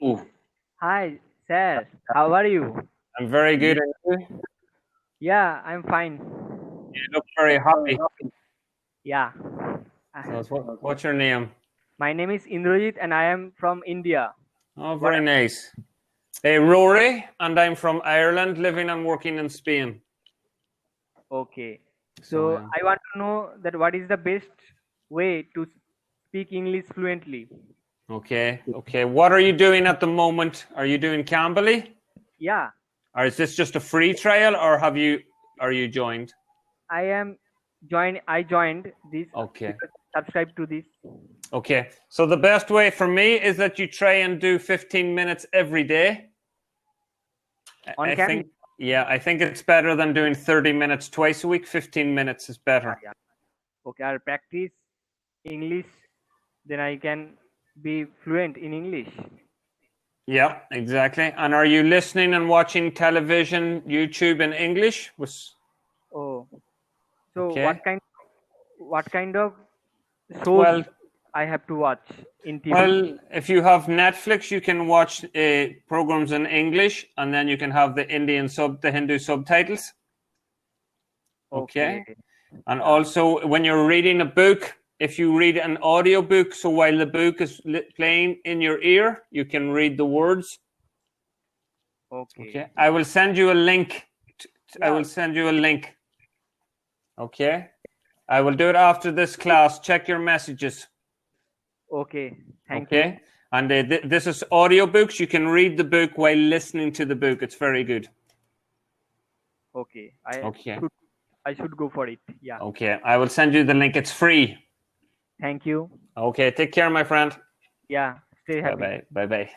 Ooh, Hi, sir. How are you? I'm very good. And you Yeah, I'm fine. look very happy. Yeah. So, Uh, what's your name? My name is Indrajit and I am from India. Oh, What? very nice. Hey, Rory, and I'm from Ireland, living and working in Spain. Okay. So, So yeah. I want to know that what is the best way to speak English fluently? Okay, okay. What are you doing at the moment? Are you doing Cambly? Yeah, Or is this just a free trial, or are you joined? I joined this Okay, because subscribe to this okay. So the best way for me is that you try and do 15 minutes every day. on I Cambly. think, yeah, I think it's better than doing 30 minutes twice a week. 15 minutes is Yeah, better. yeah. Okay, I'll practice English, then I can be fluent in English. Yeah, exactly. And are you listening and watching television, YouTube in English? Oh, so Okay. what kind of shows Well, I have to watch in TV? well, if you have Netflix, you can watch programs in English, and then you can have the Hindu subtitles. Okay. Okay. And Yeah. also, when you're reading a book, if you read an audio book, so while the book is playing in your ear, you can read the words. Okay. Okay. I will send you a link. I Yeah. will send you a link. Okay. I will do it after this class. Check your messages. Okay. Thank you. Okay. And this is audiobooks. You can read the book while listening to the book. It's very good. Okay. Okay. I should go for it. Yeah. Okay. I will send you the link. It's free. Thank you. Okay. Take care, my friend. Yeah. Stay Bye happy. bye. Bye bye.